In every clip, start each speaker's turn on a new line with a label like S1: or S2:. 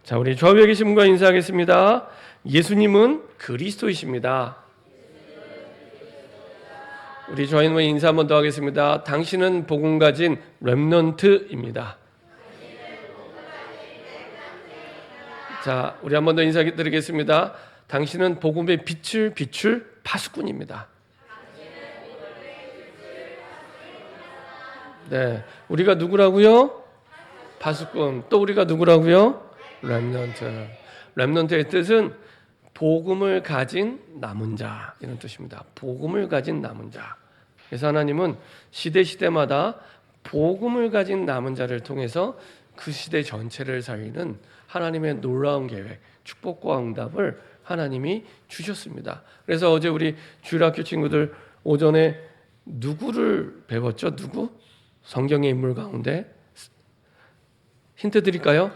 S1: 자, 우리 좌우에 계신 분과 인사하겠습니다. 예수님은 그리스도이십니다. 우리 좌우에 인사 한번 더 하겠습니다. 당신은 복음 가진 렘넌트입니다. 자, 우리 한번 더 인사드리겠습니다. 당신은 복음의 빛을 비출 파수꾼입니다. 네, 우리가 누구라고요? 파수꾼. 또 우리가 누구라고요? 렘넌트. 렘넌트의 뜻은 복음을 가진 남은 자, 이런 뜻입니다. 복음을 가진 남은 자. 그래서 하나님은 시대마다 복음을 가진 남은 자를 통해서 그 시대 전체를 살리는 하나님의 놀라운 계획, 축복과 응답을 하나님이 주셨습니다. 그래서 어제 우리 주일학교 친구들 오전에 누구를 배웠죠? 누구? 성경의 인물 가운데 힌트 드릴까요?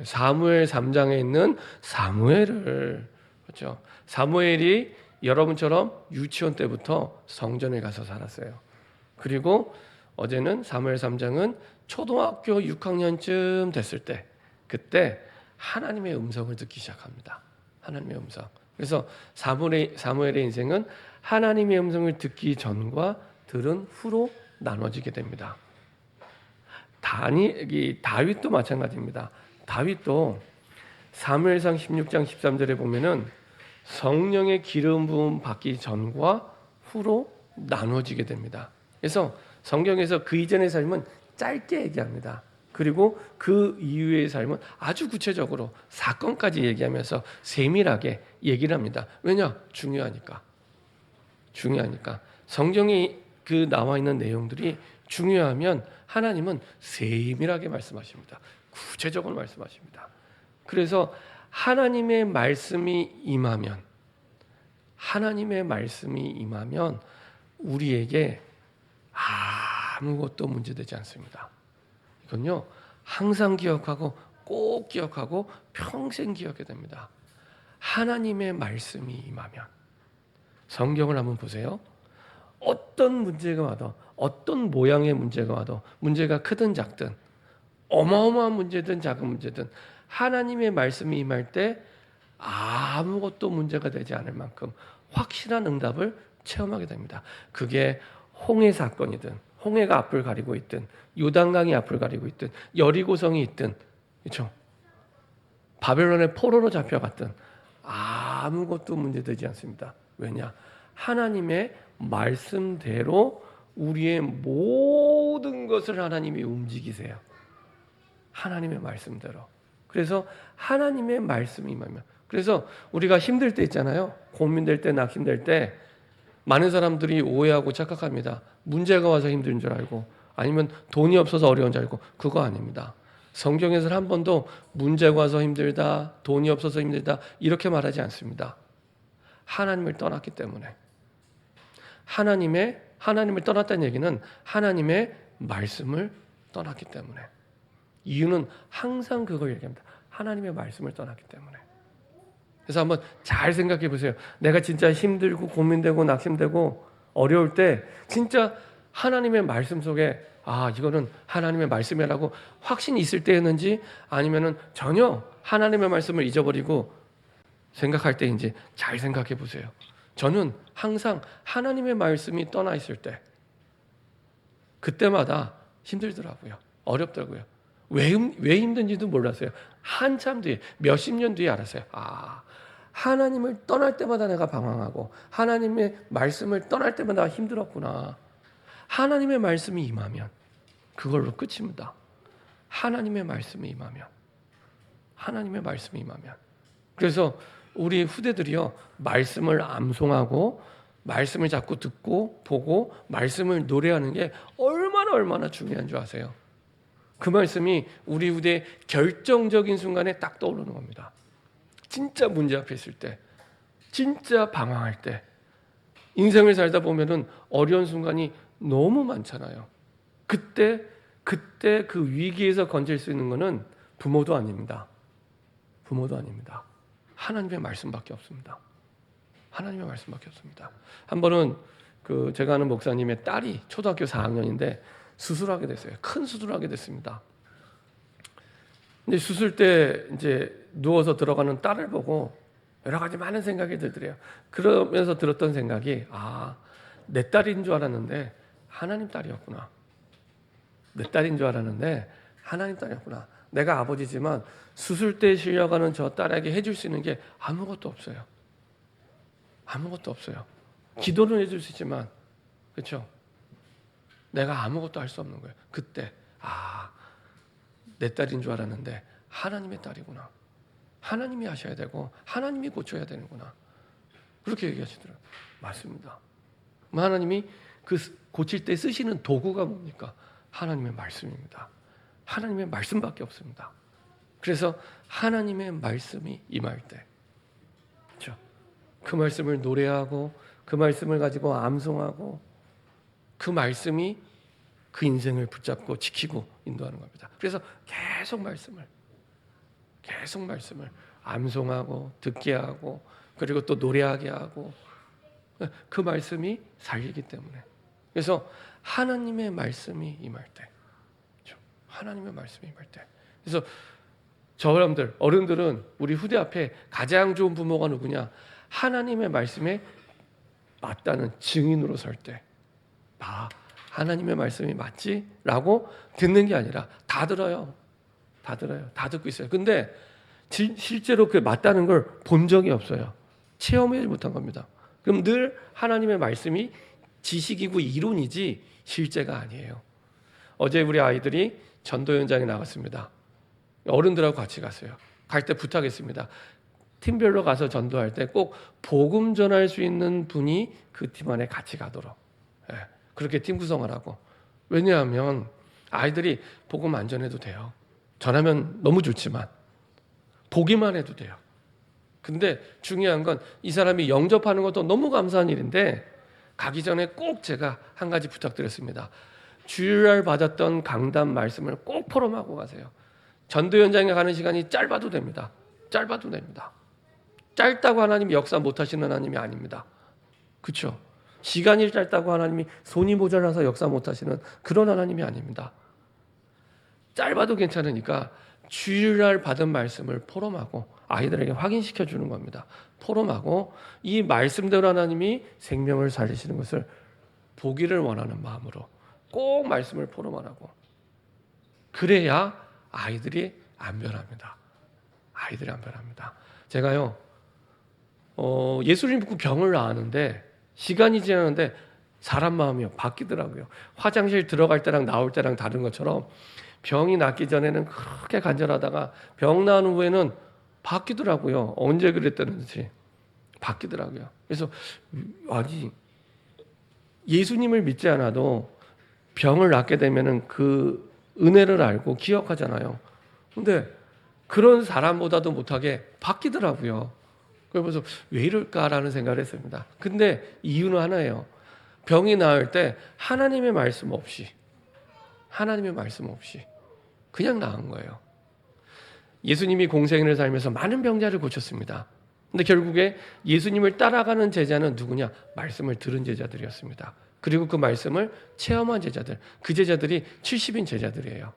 S1: 사무엘 3장에 있는 사무엘을, 그렇죠? 사무엘이 여러분처럼 유치원 때부터 성전에 가서 살았어요. 그리고 어제는 사무엘 3장은 초등학교 6학년쯤 됐을 때, 그때 하나님의 음성을 듣기 시작합니다. 하나님의 음성. 그래서 사무엘의 인생은 하나님의 음성을 듣기 전과 들은 후로 나눠지게 됩니다. 다윗도 마찬가지입니다. 다윗도 사무엘상 16장 13절에 보면은 성령의 기름 부음 받기 전과 후로 나눠지게 됩니다. 그래서 성경에서 그 이전의 삶은 짧게 얘기합니다. 그리고 그 이후의 삶은 아주 구체적으로 사건까지 얘기하면서 세밀하게 얘기를 합니다. 왜냐? 중요하니까. 성경이 그 나와 있는 내용들이 중요하면 하나님은 세밀하게 말씀하십니다. 구체적으로 말씀하십니다. 그래서 하나님의 말씀이 임하면 우리에게 아무것도 문제되지 않습니다. 이건요, 항상 기억하고 꼭 기억하고 평생 기억해야 됩니다. 하나님의 말씀이 임하면. 성경을 한번 보세요. 어떤 문제가 와도, 어떤 모양의 문제가 와도, 문제가 크든 작든, 어마어마한 문제든 작은 문제든 하나님의 말씀이 임할 때 아무것도 문제가 되지 않을 만큼 확실한 응답을 체험하게 됩니다. 그게 홍해 사건이든, 홍해가 앞을 가리고 있든, 요단강이 앞을 가리고 있든, 여리고성이 있든, 그렇죠? 바벨론의 포로로 잡혀갔든 아무것도 문제되지 않습니다. 왜냐? 하나님의 말씀대로 우리의 모든 것을 하나님이 움직이세요. 하나님의 말씀대로. 그래서 하나님의 말씀이 임하면, 그래서 우리가 힘들 때 있잖아요. 고민될 때, 낙심될 때 많은 사람들이 오해하고 착각합니다. 문제가 와서 힘든 줄 알고, 아니면 돈이 없어서 어려운 줄 알고. 그거 아닙니다. 성경에서는 한 번도 문제가 와서 힘들다, 돈이 없어서 힘들다 이렇게 말하지 않습니다. 하나님을 떠났기 때문에. 하나님을 떠났다는 얘기는 하나님의 말씀을 떠났기 때문에. 이유는 항상 그걸 얘기합니다. 하나님의 말씀을 떠났기 때문에. 그래서 한번 잘 생각해 보세요. 내가 진짜 힘들고 고민되고 낙심되고 어려울 때 진짜 하나님의 말씀 속에 이거는 하나님의 말씀이라고 확신이 있을 때였는지, 아니면은 전혀 하나님의 말씀을 잊어버리고 생각할 때인지 잘 생각해 보세요. 저는 항상 하나님의 말씀이 떠나 있을 때, 그때마다 힘들더라고요. 어렵더라고요. 왜 힘든지도 몰랐어요. 한참 뒤에, 몇십 년 뒤에 알았어요. 하나님을 떠날 때마다 내가 방황하고 하나님의 말씀을 떠날 때마다 힘들었구나. 하나님의 말씀이 임하면 그걸로 끝입니다. 하나님의 말씀이 임하면. 그래서 우리 후대들이요, 말씀을 암송하고 말씀을 자꾸 듣고 보고 말씀을 노래하는 게 얼마나 중요한 줄 아세요? 그 말씀이 우리 후대의 결정적인 순간에 딱 떠오르는 겁니다. 진짜 문제 앞에 있을 때, 진짜 방황할 때, 인생을 살다 보면은 어려운 순간이 너무 많잖아요. 그때 그 위기에서 건질 수 있는 것은 부모도 아닙니다. 하나님의 말씀밖에 없습니다. 한 번은 제가 아는 목사님의 딸이 초등학교 4학년인데 수술하게 됐어요. 큰 수술하게 됐습니다. 근데 수술 때 이제 누워서 들어가는 딸을 보고 여러 가지 많은 생각이 들더래요. 그러면서 들었던 생각이 내 딸인 줄 알았는데 하나님 딸이었구나. 내 딸인 줄 알았는데 하나님 딸이었구나. 내가 아버지지만 수술 때 실려가는 저 딸에게 해줄 수 있는 게 아무것도 없어요. 아무것도 없어요. 기도는 해줄 수 있지만, 그렇죠? 내가 아무것도 할 수 없는 거예요. 그때 내 딸인 줄 알았는데 하나님의 딸이구나. 하나님이 하셔야 되고 하나님이 고쳐야 되는구나. 그렇게 얘기하시더라고요. 맞습니다. 하나님이 그 고칠 때 쓰시는 도구가 뭡니까? 하나님의 말씀입니다. 하나님의 말씀밖에 없습니다. 그래서 하나님의 말씀이 임할 때, 그렇죠? 그 말씀을 노래하고 그 말씀을 가지고 암송하고 그 말씀이 그 인생을 붙잡고 지키고 인도하는 겁니다. 그래서 계속 말씀을 암송하고 듣게 하고 그리고 또 노래하게 하고 그 말씀이 살리기 때문에. 그래서 하나님의 말씀이 임할 때, 그렇죠? 하나님의 말씀이 임할 때. 그래서 저 여러분들 어른들은 우리 후대 앞에 가장 좋은 부모가 누구냐? 하나님의 말씀에 맞다는 증인으로 설 때, 하나님의 말씀이 맞지? 라고 듣는 게 아니라 다 들어요. 다 듣고 있어요. 근데 실제로 그게 맞다는 걸 본 적이 없어요. 체험하지 못한 겁니다. 그럼 늘 하나님의 말씀이 지식이고 이론이지 실제가 아니에요. 어제 우리 아이들이 전도 현장에 나갔습니다. 어른들하고 같이 갔어요. 갈 때 부탁했습니다. 팀별로 가서 전도할 때 꼭 복음 전할 수 있는 분이 그 팀 안에 같이 가도록, 그렇게 팀 구성을 하고. 왜냐하면 아이들이 복음 안 전해도 돼요. 전하면 너무 좋지만 보기만 해도 돼요. 근데 중요한 건 이 사람이 영접하는 것도 너무 감사한 일인데 가기 전에 꼭 제가 한 가지 부탁드렸습니다. 주일날 받았던 강단 말씀을 꼭 포럼하고 가세요. 전도 현장에 가는 시간이 짧아도 됩니다. 짧다고 하나님이 역사 못하시는 하나님이 아닙니다. 그렇죠? 시간이 짧다고 하나님이 손이 모자라서 역사 못하시는 그런 하나님이 아닙니다. 짧아도 괜찮으니까 주일날 받은 말씀을 포럼하고 아이들에게 확인시켜 주는 겁니다. 포럼하고 이 말씀대로 하나님이 생명을 살리시는 것을 보기를 원하는 마음으로 꼭 말씀을 포럼하라고. 그래야 아이들이 안 변합니다. 제가요, 예수님 믿고 병을 나았는데 시간이 지나는데 사람 마음이요 바뀌더라고요. 화장실 들어갈 때랑 나올 때랑 다른 것처럼 병이 낫기 전에는 그렇게 간절하다가 병 나은 후에는 바뀌더라고요. 언제 그랬다는지 바뀌더라고요. 그래서 예수님을 믿지 않아도 병을 낫게 되면은 그 은혜를 알고 기억하잖아요. 근데 그런 사람보다도 못하게 바뀌더라고요. 그래서 왜 이럴까라는 생각을 했습니다. 근데 이유는 하나예요. 병이 나을 때 하나님의 말씀 없이 그냥 나은 거예요. 예수님이 공생애를 살면서 많은 병자를 고쳤습니다. 근데 결국에 예수님을 따라가는 제자는 누구냐? 말씀을 들은 제자들이었습니다. 그리고 그 말씀을 체험한 제자들, 그 제자들이 70인 제자들이에요.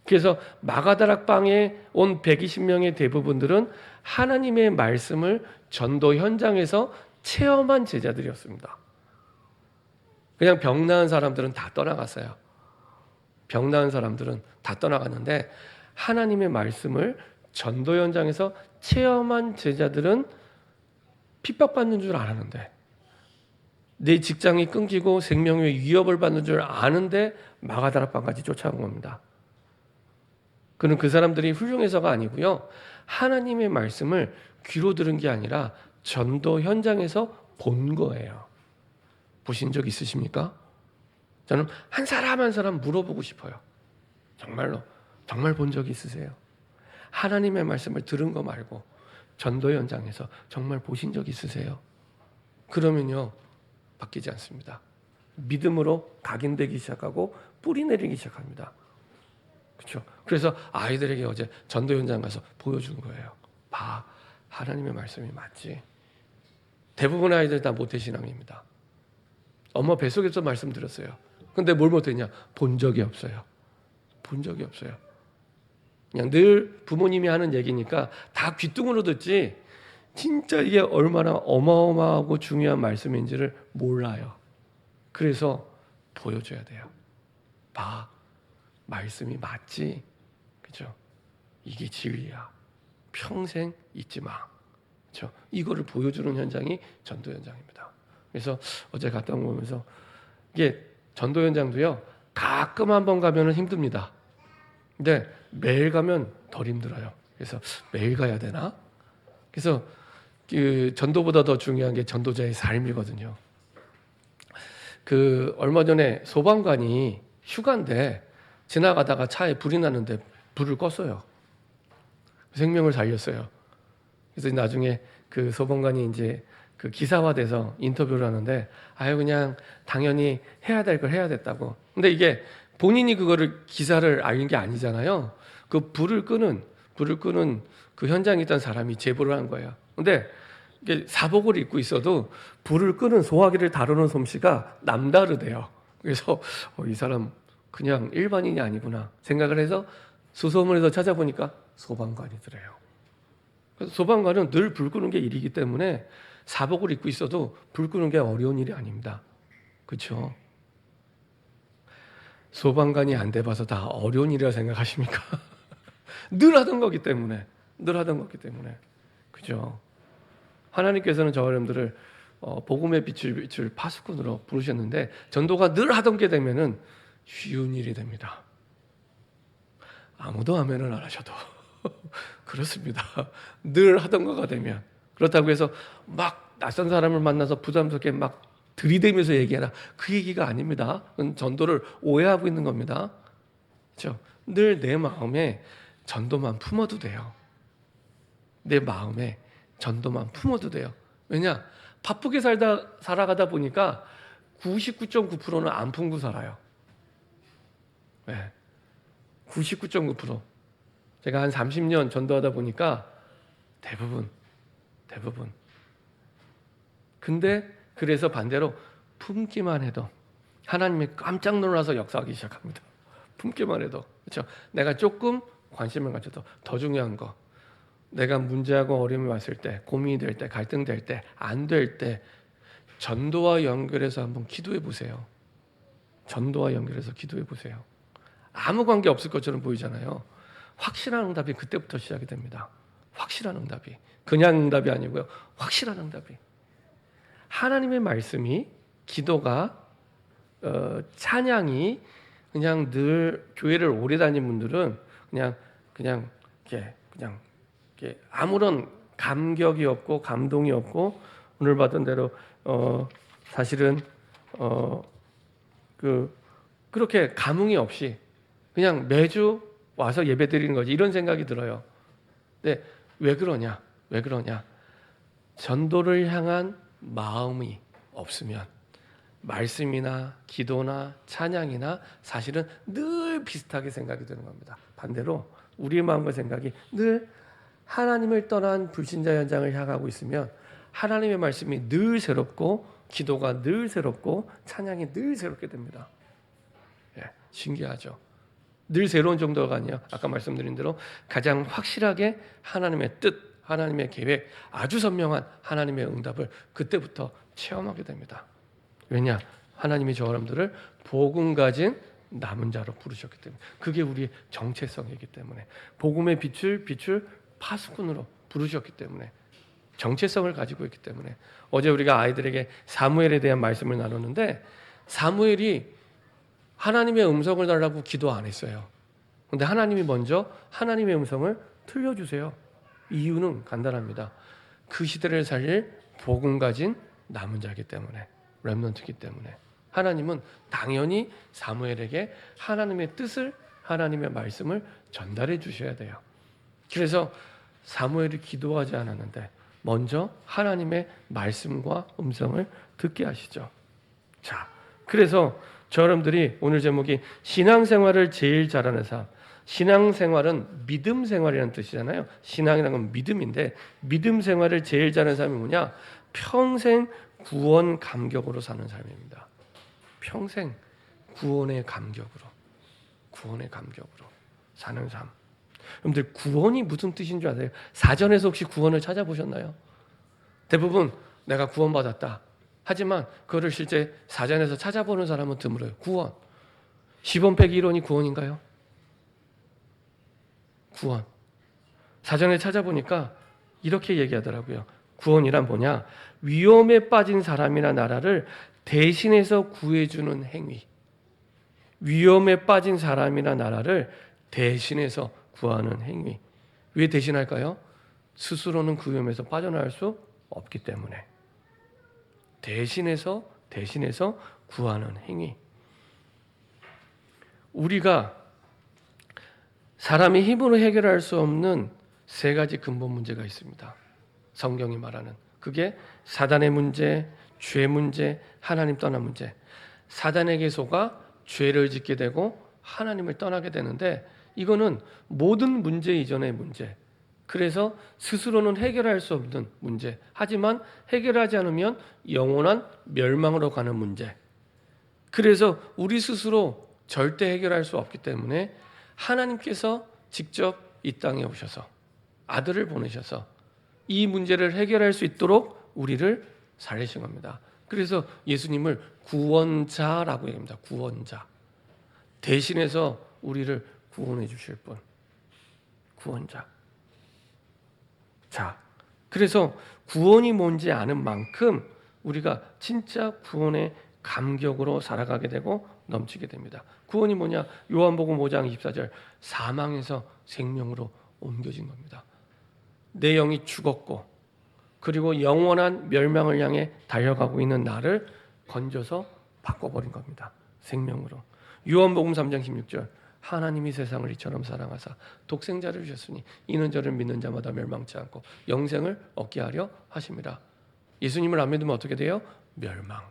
S1: 그래서 마가다락방에 온 120명의 대부분들은 하나님의 말씀을 전도 현장에서 체험한 제자들이었습니다. 그냥 병 나은 사람들은 다 떠나갔어요. 병 나은 사람들은 다 떠나갔는데 하나님의 말씀을 전도 현장에서 체험한 제자들은 핍박받는 줄 알았는데, 내 직장이 끊기고 생명의 위협을 받는 줄 아는데 마가다락방까지 쫓아온 겁니다. 그는 그 사람들이 훌륭해서가 아니고요, 하나님의 말씀을 귀로 들은 게 아니라 전도 현장에서 본 거예요. 보신 적 있으십니까? 저는 한 사람 한 사람 물어보고 싶어요. 정말로 정말 본 적 있으세요? 하나님의 말씀을 들은 거 말고 전도 현장에서 정말 보신 적 있으세요? 그러면요, 바뀌지 않습니다. 믿음으로 각인되기 시작하고 뿌리 내리기 시작합니다. 그렇죠? 그래서 아이들에게 어제 전도 현장 가서 보여준 거예요. 봐, 하나님의 말씀이 맞지. 대부분의 아이들 다 모태신앙입니다. 엄마 뱃속에서 말씀 들었어요. 근데 뭘 못했냐? 본 적이 없어요. 그냥 늘 부모님이 하는 얘기니까 다 귀뚱으로 듣지 진짜 이게 얼마나 어마어마하고 중요한 말씀인지를 몰라요. 그래서 보여줘야 돼요. 봐, 말씀이 맞지? 그죠? 이게 진리야. 평생 잊지 마. 그죠? 이거를 보여주는 현장이 전도 현장입니다. 그래서 어제 갔다 오면서 이게 전도 현장도요, 가끔 한번 가면은 힘듭니다. 근데 매일 가면 덜 힘들어요. 그래서 매일 가야 되나? 그래서 그 전도보다 더 중요한 게 전도자의 삶이거든요. 그 얼마 전에 소방관이 휴가인데 지나가다가 차에 불이 났는데 불을 껐어요. 생명을 살렸어요. 그래서 나중에 그 소방관이 이제 그 기사화돼서 인터뷰를 하는데 아유 그냥 당연히 해야 될 걸 해야 됐다고. 근데 이게 본인이 그거를 기사를 알린 게 아니잖아요. 그 불을 끄는 그 현장에 있던 사람이 제보를 한 거예요. 근데 이게 사복을 입고 있어도 불을 끄는 소화기를 다루는 솜씨가 남다르대요. 그래서 이 사람 그냥 일반인이 아니구나 생각을 해서 수소문에서 찾아보니까 소방관이더래요. 그래서 소방관은 늘 불 끄는 게 일이기 때문에 사복을 입고 있어도 불 끄는 게 어려운 일이 아닙니다. 그렇죠? 소방관이 안 돼봐서 다 어려운 일이라 생각하십니까? 늘 하던 거기 때문에, 그죠? 하나님께서는 저 여러분들을 복음의 빛을 파수꾼으로 부르셨는데 전도가 늘 하던 게 되면은 쉬운 일이 됩니다. 아무도 아멘을 안 하셔도 그렇습니다. 늘 하던 거가 되면 그렇다고 해서 막 낯선 사람을 만나서 부담스럽게 막 들이대면서 얘기하라 그 얘기가 아닙니다. 그건 전도를 오해하고 있는 겁니다. 그렇죠? 늘 내 마음에 전도만 품어도 돼요. 내 마음에 전도만 품어도 돼요. 왜냐? 바쁘게 살아가다 보니까 99.9%는 안 품고 살아요. 네. 99.9%. 제가 한 30년 전도하다 보니까 대부분. 근데 그래서 반대로 품기만 해도 하나님이 깜짝 놀라서 역사하기 시작합니다. 품기만 해도. 그렇죠? 내가 조금 관심을 가져도 더 중요한 거. 내가 문제하고 어려움이 왔을 때, 고민이 될 때, 갈등될 때, 안 될 때 전도와 연결해서 한번 기도해 보세요. 전도와 연결해서 기도해 보세요. 아무 관계 없을 것처럼 보이잖아요. 확실한 응답이 그때부터 시작이 됩니다. 확실한 응답이. 그냥 응답이 아니고요. 확실한 응답이. 하나님의 말씀이 기도가 찬양이 그냥 늘 교회를 오래 다닌 분들은 그냥 이렇게 아무런 감격이 없고 감동이 없고 오늘 봤던 대로 사실은 그렇게 감흥이 없이 그냥 매주 와서 예배드리는 거지 이런 생각이 들어요. 근데 왜 그러냐? 전도를 향한 마음이 없으면 말씀이나 기도나 찬양이나 사실은 늘 비슷하게 생각이 드는 겁니다. 반대로 우리의 마음과 생각이 늘 하나님을 떠난 불신자 현장을 향하고 있으면 하나님의 말씀이 늘 새롭고 기도가 늘 새롭고 찬양이 늘 새롭게 됩니다. 신기하죠. 늘 새로운 정도가 아니라 아까 말씀드린 대로 가장 확실하게 하나님의 뜻, 하나님의 계획, 아주 선명한 하나님의 응답을 그때부터 체험하게 됩니다. 왜냐? 하나님이 저 사람들을 복음 가진 남은 자로 부르셨기 때문에 그게 우리의 정체성이기 때문에 복음의 빛을 파수꾼으로 부르셨기 때문에 정체성을 가지고 있기 때문에 어제 우리가 아이들에게 사무엘에 대한 말씀을 나눴는데 사무엘이 하나님의 음성을 달라고 기도 안 했어요. 그런데 하나님이 먼저 하나님의 음성을 들려주세요. 이유는 간단합니다. 그 시대를 살릴 복음 가진 남은 자이기 때문에 렘넌트이기 때문에 하나님은 당연히 사무엘에게 하나님의 뜻을 하나님의 말씀을 전달해 주셔야 돼요. 그래서 사무엘이 기도하지 않았는데 먼저 하나님의 말씀과 음성을 듣게 하시죠. 자, 그래서 저 여러분들이 오늘 제목이 신앙생활을 제일 잘하는 사람. 신앙생활은 믿음 생활이라는 뜻이잖아요. 신앙이라는 건 믿음인데 믿음 생활을 제일 잘하는 사람이 뭐냐? 평생 구원 감격으로 사는 삶입니다. 평생 구원의 감격으로 사는 삶. 여러분들 구원이 무슨 뜻인 줄 아세요? 사전에서 혹시 구원을 찾아보셨나요? 대부분 내가 구원받았다. 하지만 그거를 실제 사전에서 찾아보는 사람은 드물어요. 구원. 10원 빼기 1원이 구원인가요? 구원. 사전에 찾아보니까 이렇게 얘기하더라고요. 구원이란 뭐냐? 위험에 빠진 사람이나 나라를 대신해서 구해주는 행위. 위험에 빠진 사람이나 나라를 대신해서 구하는 행위. 왜 대신할까요? 스스로는 그 위험에서 빠져나갈 수 없기 때문에. 대신해서 구하는 행위. 우리가 사람이 힘으로 해결할 수 없는 세 가지 근본 문제가 있습니다. 성경이 말하는 그게 사단의 문제, 죄 문제, 하나님 떠난 문제. 사단에게 속아 죄를 짓게 되고 하나님을 떠나게 되는데 이거는 모든 문제 이전의 문제. 그래서 스스로는 해결할 수 없는 문제. 하지만 해결하지 않으면 영원한 멸망으로 가는 문제. 그래서 우리 스스로 절대 해결할 수 없기 때문에 하나님께서 직접 이 땅에 오셔서 아들을 보내셔서 이 문제를 해결할 수 있도록 우리를 살리신 겁니다. 그래서 예수님을 구원자라고 얘기합니다. 구원자. 대신해서 우리를 구원해 주실 분. 구원자. 자, 그래서 구원이 뭔지 아는 만큼 우리가 진짜 구원의 감격으로 살아가게 되고 넘치게 됩니다. 구원이 뭐냐? 요한복음 5장 24절 사망에서 생명으로 옮겨진 겁니다. 내 영이 죽었고 그리고 영원한 멸망을 향해 달려가고 있는 나를 건져서 바꿔버린 겁니다. 생명으로. 요한복음 3장 16절 하나님이 세상을 이처럼 사랑하사 독생자를 주셨으니 이는 저를 믿는 자마다 멸망치 않고 영생을 얻게 하려 하심이라. 예수님을 안 믿으면 어떻게 돼요? 멸망.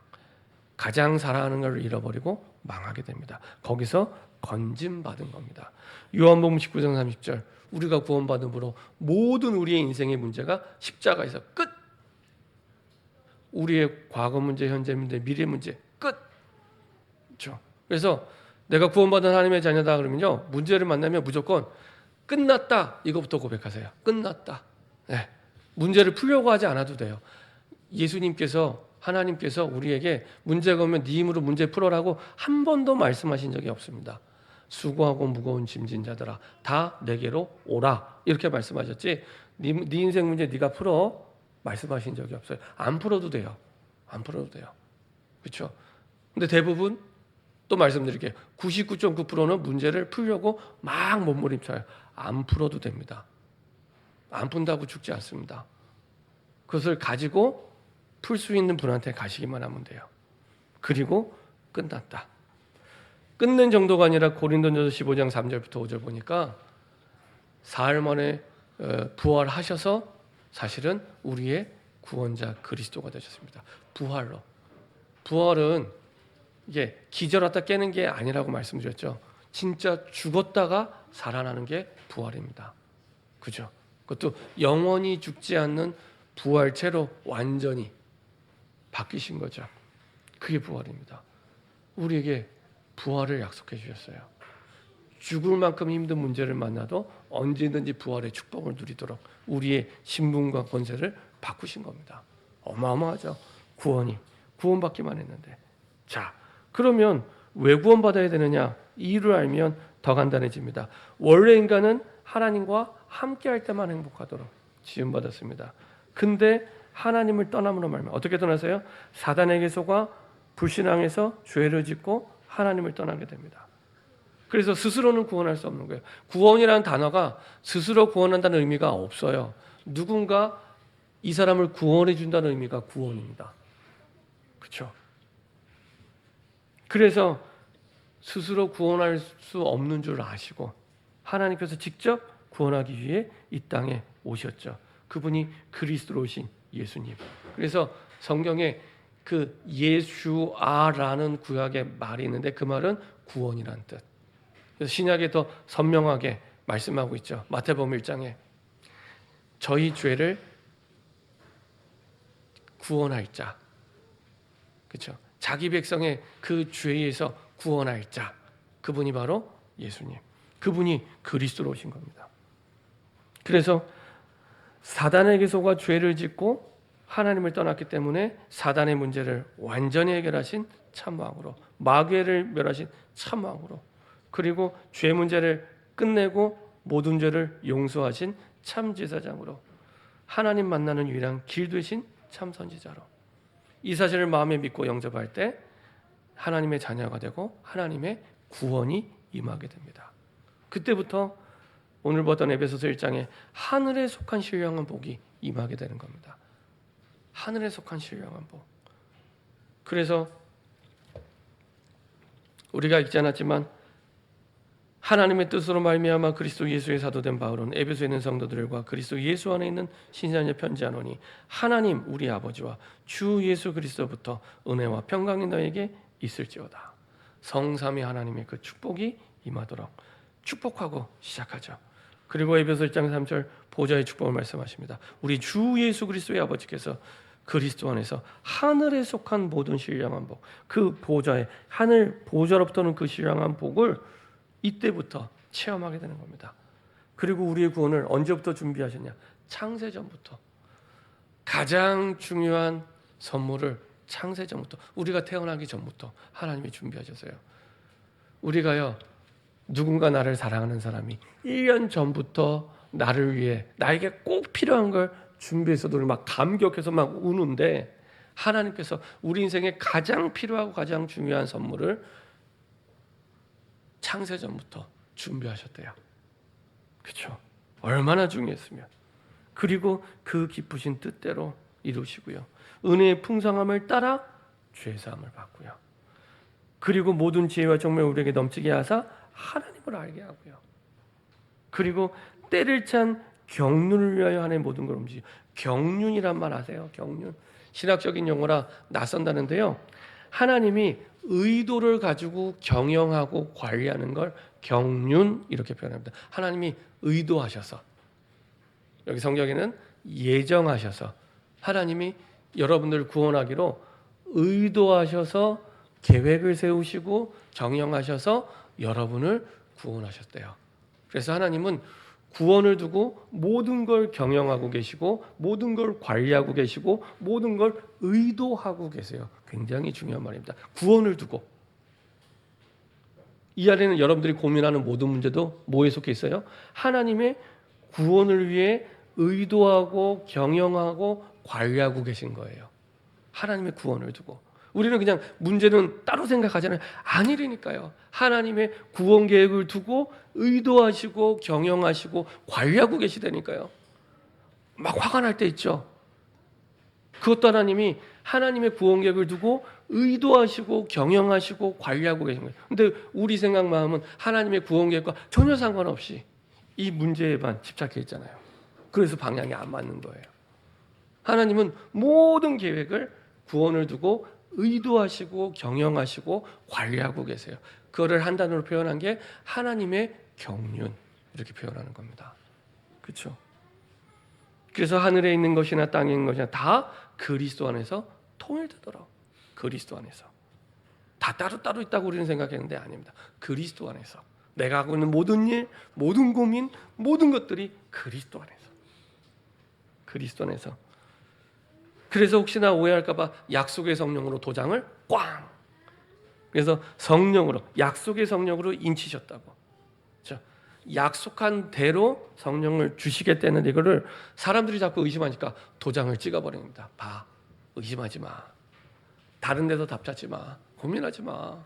S1: 가장 사랑하는 걸 잃어버리고 망하게 됩니다. 거기서 건짐받은 겁니다. 요한복음 19장 30절 우리가 구원받음으로 모든 우리의 인생의 문제가 십자가에서 끝. 우리의 과거 문제, 현재 문제, 미래 문제 끝. 그렇죠? 그래서 내가 구원받은 하나님의 자녀다 그러면요 문제를 만나면 무조건 끝났다 이거부터 고백하세요. 끝났다. 네. 문제를 풀려고 하지 않아도 돼요. 예수님께서 하나님께서 우리에게 문제가 오면 네 힘으로 문제 풀어라고 한 번도 말씀하신 적이 없습니다. 수고하고 무거운 짐진 자들아 다 내게로 오라 이렇게 말씀하셨지 네 인생 문제 네가 풀어 말씀하신 적이 없어요. 안 풀어도 돼요. 안 풀어도 돼요. 그렇죠? 근데 대부분 또 말씀드릴게요. 99.9%는 문제를 풀려고 막 몸부림쳐요. 안 풀어도 됩니다. 안 푼다고 죽지 않습니다. 그것을 가지고 풀 수 있는 분한테 가시기만 하면 돼요. 그리고 끝났다. 끝낸 정도가 아니라 고린도전서 15장 3절부터 5절 보니까 사흘 만에 부활하셔서 사실은 우리의 구원자 그리스도가 되셨습니다. 부활로. 부활은 이게 기절하다 깨는 게 아니라고 말씀드렸죠. 진짜 죽었다가 살아나는 게 부활입니다. 그죠? 그것도 영원히 죽지 않는 부활체로 완전히 바뀌신 거죠. 그게 부활입니다. 우리에게 부활을 약속해 주셨어요. 죽을 만큼 힘든 문제를 만나도 언제든지 부활의 축복을 누리도록 우리의 신분과 권세를 바꾸신 겁니다. 어마어마하죠. 구원받기만 했는데. 자, 그러면 왜 구원받아야 되느냐? 이유를 알면 더 간단해집니다. 원래 인간은 하나님과 함께할 때만 행복하도록 지음받았습니다. 근데 하나님을 떠남으로 말미암아 어떻게 떠나세요? 사단에게 속아 불신앙에서 죄를 짓고 하나님을 떠나게 됩니다. 그래서 스스로는 구원할 수 없는 거예요. 구원이라는 단어가 스스로 구원한다는 의미가 없어요. 누군가 이 사람을 구원해 준다는 의미가 구원입니다. 그렇죠? 그래서 스스로 구원할 수 없는 줄 아시고 하나님께서 직접 구원하기 위해 이 땅에 오셨죠. 그분이 그리스도로 오신 예수님. 그래서 성경에 그 예수아라는 구약의 말이 있는데 그 말은 구원이란 뜻. 그래서 신약에 더 선명하게 말씀하고 있죠. 마태복음 1장에 저희 죄를 구원할 자. 그렇죠? 자기 백성의 그 죄에서 구원할 자. 그분이 바로 예수님. 그분이 그리스도로 오신 겁니다. 그래서 사단에게 속아 죄를 짓고 하나님을 떠났기 때문에 사단의 문제를 완전히 해결하신 참왕으로, 마귀를 멸하신 참왕으로, 그리고 죄 문제를 끝내고 모든 죄를 용서하신 참제사장으로, 하나님 만나는 유일한 길 되신 참선지자로, 이 사실을 마음에 믿고 영접할 때 하나님의 자녀가 되고 하나님의 구원이 임하게 됩니다. 그때부터 오늘 보던 에베소서 1장에 하늘에 속한 신령한 복이 임하게 되는 겁니다. 하늘에 속한 신령한 복. 그래서 우리가 읽지 않았지만 하나님의 뜻으로 말미암아 그리스도 예수의 사도된 바울은 에베소에 있는 성도들과 그리스도 예수 안에 있는 신자에 편지하노니 하나님 우리 아버지와 주 예수 그리스도부터 은혜와 평강이 너에게 있을지어다. 성삼위 하나님의 그 축복이 임하도록 축복하고 시작하죠. 그리고 에베소 1장 3절 보좌의 축복을 말씀하십니다. 우리 주 예수 그리스도의 아버지께서 그리스도 안에서 하늘에 속한 모든 신령한 복, 그 보좌의 하늘 보좌로부터는 그 신령한 복을 이때부터 체험하게 되는 겁니다. 그리고 우리의 구원을 언제부터 준비하셨냐? 창세전부터. 가장 중요한 선물을 창세전부터, 우리가 태어나기 전부터 하나님이 준비하셨어요. 우리가요, 누군가 나를 사랑하는 사람이 1년 전부터 나를 위해 나에게 꼭 필요한 걸 준비해서도 막 감격해서 막 우는데, 하나님께서 우리 인생에 가장 필요하고 가장 중요한 선물을 창세전부터 준비하셨대요. 그렇죠? 얼마나 중요했으면. 그리고 그 기쁘신 뜻대로 이루시고요. 은혜의 풍성함을 따라 죄사함을 받고요. 그리고 모든 지혜와 정말 우리에게 넘치게 하사 하나님을 알게 하고요. 그리고 때를 찬 경륜을 위하여 하나의 모든 걸 움직이고, 경륜이란 말 아세요? 경륜. 신학적인 용어라 낯선다는데요. 하나님이 의도를 가지고 경영하고 관리하는 걸 경륜 이렇게 표현합니다. 하나님이 의도하셔서, 여기 성경에는 예정하셔서, 하나님이 여러분들을 구원하기로 의도하셔서 계획을 세우시고 경영하셔서 여러분을 구원하셨대요. 그래서 하나님은 구원을 두고 모든 걸 경영하고 계시고 모든 걸 관리하고 계시고 모든 걸 의도하고 계세요. 굉장히 중요한 말입니다. 구원을 두고. 이 안에는 여러분들이 고민하는 모든 문제도 뭐에 속해 있어요? 하나님의 구원을 위해 의도하고 경영하고 관리하고 계신 거예요. 하나님의 구원을 두고. 우리는 그냥 문제는 따로 생각하잖아요. 아니라니까요. 하나님의 구원 계획을 두고 의도하시고 경영하시고 관리하고 계시다니까요. 막 화가 날 때 있죠. 그것도 하나님이 하나님의 구원 계획을 두고 의도하시고 경영하시고 관리하고 계신 거예요. 근데 우리 생각 마음은 하나님의 구원 계획과 전혀 상관없이 이 문제에만 집착해 있잖아요. 그래서 방향이 안 맞는 거예요. 하나님은 모든 계획을 구원을 두고 의도하시고 경영하시고 관리하고 계세요. 그거를 한 단어로 표현한 게 하나님의 경륜, 이렇게 표현하는 겁니다. 그렇죠? 그래서 하늘에 있는 것이나 땅에 있는 것이나 다 그리스도 안에서 통일되더라고. 그리스도 안에서. 다 따로따로 있다고 우리는 생각했는데 아닙니다. 그리스도 안에서. 내가 하고 있는 모든 일, 모든 고민, 모든 것들이 그리스도 안에서. 그리스도 안에서. 그래서 혹시나 오해할까 봐 약속의 성령으로 도장을 꽝. 그래서 성령으로, 약속의 성령으로 인치셨다고. 그렇죠? 약속한 대로 성령을 주시겠다는 이거를 사람들이 자꾸 의심하니까 도장을 찍어버립니다. 봐, 의심하지 마. 다른 데서 답 찾지 마. 고민하지 마.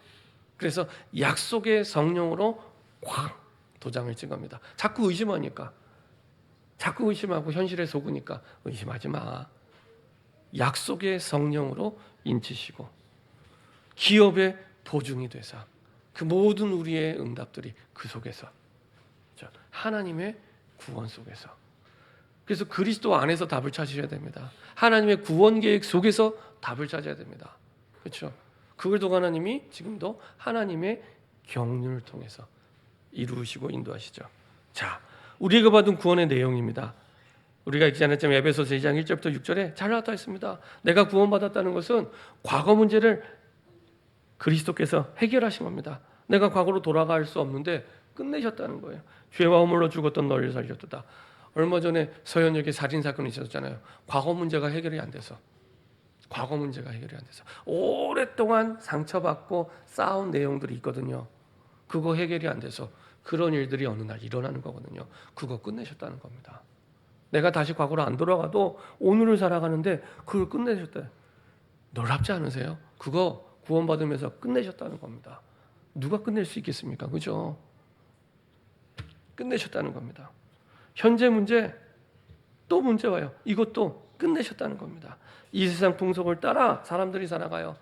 S1: 그래서 약속의 성령으로 꽝 도장을 찍습니다. 자꾸 의심하니까. 자꾸 의심하고 현실에 속으니까 의심하지 마. 약속의 성령으로 인치시고 기업의 보증이 되사 그 모든 우리의 응답들이 그 속에서, 하나님의 구원 속에서. 그래서 그리스도 안에서 답을 찾으셔야 됩니다. 하나님의 구원 계획 속에서 답을 찾아야 됩니다. 그렇죠? 그걸도 하나님이 지금도 하나님의 경륜을 통해서 이루시고 인도하시죠. 자, 우리가 받은 구원의 내용입니다. 우리가 읽지 않았지만 에베소서 2장 1절부터 6절에 잘 나타나 있습니다. 내가 구원받았다는 것은 과거 문제를 그리스도께서 해결하신 겁니다. 내가 과거로 돌아갈 수 없는데 끝내셨다는 거예요. 죄와 허물로 죽었던 너를 살렸도다. 얼마 전에 서현역에 살인 사건이 있었잖아요. 과거 문제가 해결이 안 돼서. 과거 문제가 해결이 안 돼서 오랫동안 상처받고 싸운 내용들이 있거든요. 그거 해결이 안 돼서 그런 일들이 어느 날 일어나는 거거든요. 그거 끝내셨다는 겁니다. 내가 다시 과거로 안 돌아가도 오늘을 살아가는데 그걸 끝내셨다. 놀랍지 않으세요? 그거 구원받으면서 끝내셨다는 겁니다. 누가 끝낼 수 있겠습니까? 그죠? 끝내셨다는 겁니다. 현재 문제, 또 문제 와요. 이것도 끝내셨다는 겁니다. 이 세상 풍속을 따라 사람들이 살아가요.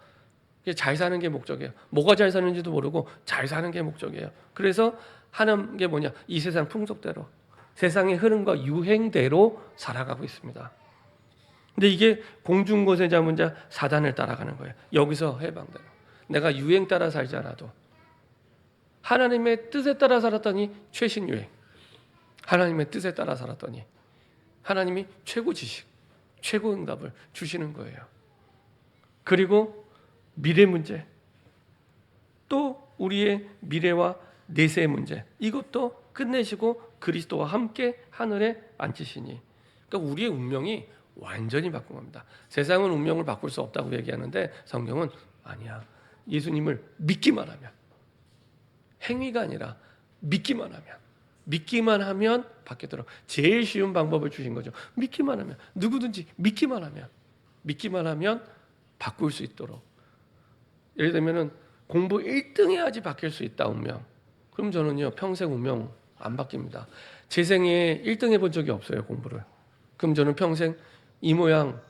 S1: 잘 사는 게 목적이에요. 뭐가 잘 사는지도 모르고 잘 사는 게 목적이에요. 그래서 하는 게 뭐냐? 이 세상 풍속대로, 세상의 흐름과 유행대로 살아가고 있습니다. 근데 이게 공중고세 잡은 자 사단을 따라가는 거예요. 여기서 해방돼요. 내가 유행 따라 살지 않아도 하나님의 뜻에 따라 살았더니 최신 유행, 하나님의 뜻에 따라 살았더니 하나님이 최고 지식, 최고 응답을 주시는 거예요. 그리고 미래 문제, 또 우리의 미래와 내세의 문제, 이것도 끝내시고 그리스도와 함께 하늘에 앉히시니, 그러니까 우리의 운명이 완전히 바꾼 겁니다. 세상은 운명을 바꿀 수 없다고 얘기하는데 성경은 아니야. 예수님을 믿기만 하면, 행위가 아니라 믿기만 하면 바뀌도록 제일 쉬운 방법을 주신 거죠. 믿기만 하면, 누구든지 믿기만 하면 바꿀 수 있도록. 예를 들면은 공부 1등 해야지 바뀔 수 있다, 운명. 그럼 저는요 평생 운명 안 바뀝니다. 제 생에 1등 해본 적이 없어요, 공부를. 그럼 저는 평생 이 모양,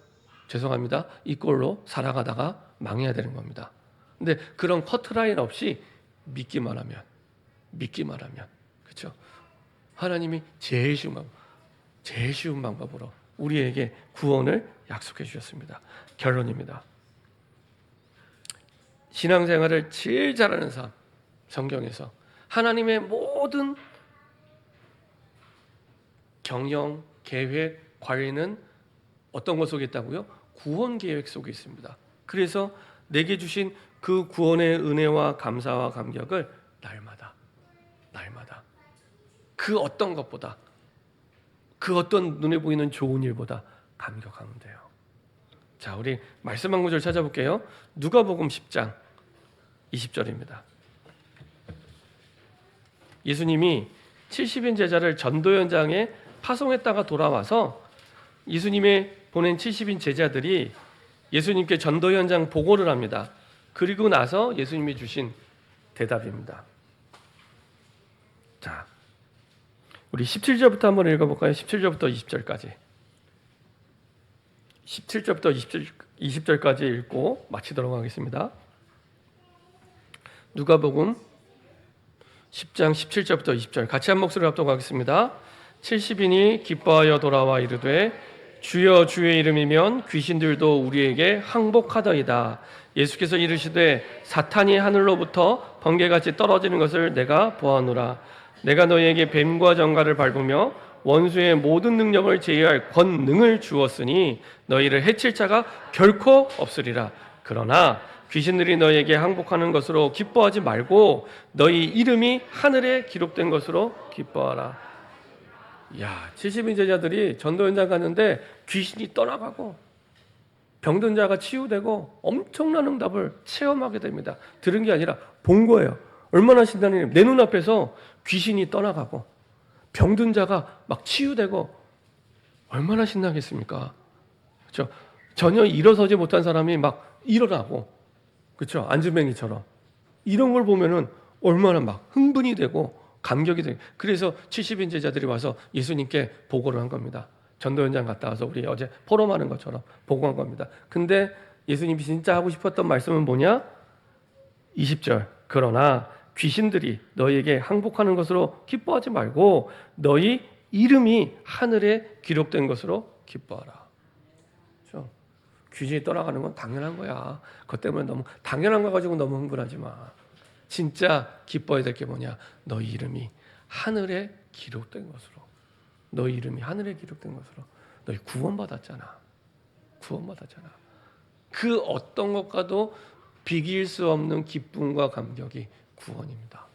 S1: 죄송합니다, 이 꼴로 살아가다가 망해야 되는 겁니다. 근데 그런 커트라인 없이 믿기만 하면, 그렇죠? 하나님이 제일 쉬운 방법으로 우리에게 구원을 약속해 주셨습니다. 결론입니다. 신앙생활을 제일 잘하는 사람, 성경에서 하나님의 모든 경영, 계획, 관리는 어떤 것 속에 있다고요? 구원 계획 속에 있습니다. 그래서 내게 주신 그 구원의 은혜와 감사와 감격을 날마다 그 어떤 것보다, 그 어떤 눈에 보이는 좋은 일보다 감격하면 돼요. 자, 우리 말씀 한 구절 찾아볼게요. 누가복음 10장 20절입니다. 예수님이 70인 제자를 전도 현장에 파송했다가 돌아와서 예수님의 보낸 70인 제자들이 예수님께 전도 현장 보고를 합니다. 그리고 나서 예수님이 주신 대답입니다. 자, 우리 17절부터 한번 읽어볼까요? 17절부터 20절까지. 17절부터 20절까지 읽고 마치도록 하겠습니다. 누가복음 10장 17절부터 20절 같이 한 목소리로 합독하겠습니다. 70인이 기뻐하여 돌아와 이르되 주여 주의 이름이면 귀신들도 우리에게 항복하더이다. 예수께서 이르시되 사탄이 하늘로부터 번개같이 떨어지는 것을 내가 보았노라. 내가 너희에게 뱀과 정갈을 밟으며 원수의 모든 능력을 제어할 권능을 주었으니 너희를 해칠 자가 결코 없으리라. 그러나 귀신들이 너희에게 항복하는 것으로 기뻐하지 말고 너희 이름이 하늘에 기록된 것으로 기뻐하라. 야, 70인 제자들이 전도 현장 갔는데 귀신이 떠나가고 병든 자가 치유되고 엄청난 응답을 체험하게 됩니다. 들은 게 아니라 본 거예요. 얼마나 신나는 일. 내 눈앞에서 귀신이 떠나가고 병든 자가 막 치유되고 얼마나 신나겠습니까? 그렇죠? 전혀 일어서지 못한 사람이 막 일어나고, 그렇죠? 안주뱅이처럼. 이런 걸 보면은 얼마나 막 흥분이 되고 감격이 되고. 그래서 70인 제자들이 와서 예수님께 보고를 한 겁니다. 전도 현장 갔다 와서 우리 어제 포럼하는 것처럼 보고한 겁니다. 근데 예수님이 진짜 하고 싶었던 말씀은 뭐냐? 20절. 그러나 귀신들이 너희에게 항복하는 것으로 기뻐하지 말고 너희 이름이 하늘에 기록된 것으로 기뻐하라. 그렇죠? 귀신이 떠나가는 건 당연한 거야. 그것 때문에 너무 당연한 거 가지고 너무 흥분하지 마. 진짜 기뻐해야 될 게 뭐냐? 너희 이름이 하늘에 기록된 것으로. 너희 이름이 하늘에 기록된 것으로. 너희 구원받았잖아. 그 어떤 것과도 비길 수 없는 기쁨과 감격이 구원입니다.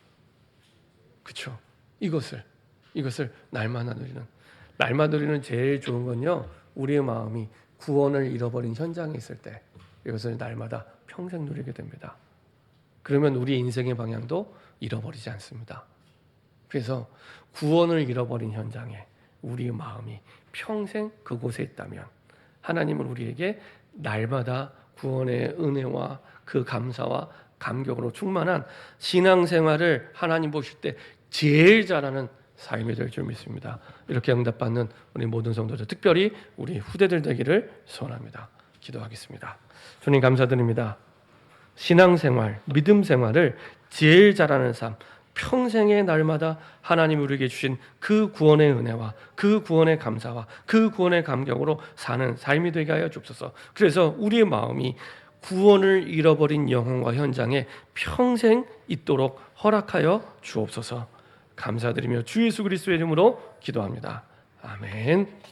S1: 그렇죠? 이것을 날마다 누리는, 날마다 우리는 제일 좋은 건요, 우리의 마음이 구원을 잃어버린 현장에 있을 때 이것을 날마다 평생 누리게 됩니다. 그러면 우리 인생의 방향도 잃어버리지 않습니다. 그래서 구원을 잃어버린 현장에 우리의 마음이 평생 그곳에 있다면 하나님은 우리에게 날마다 구원의 은혜와 그 감사와 감격으로 충만한 신앙생활을 하나님 보실 때 제일 잘하는 삶이 될 줄 믿습니다. 이렇게 응답받는 우리 모든 성도들, 특별히 우리 후대들 되기를 소원합니다. 기도하겠습니다. 주님 감사드립니다. 신앙생활, 믿음생활을 제일 잘하는 삶, 평생의 날마다 하나님이 우리에게 주신 그 구원의 은혜와 그 구원의 감사와 그 구원의 감격으로 사는 삶이 되게 하여 주옵소서. 그래서 우리의 마음이 구원을 잃어버린 영혼과 현장에 평생 있도록 허락하여 주옵소서. 감사드리며 주 예수 그리스도의 이름으로 기도합니다. 아멘.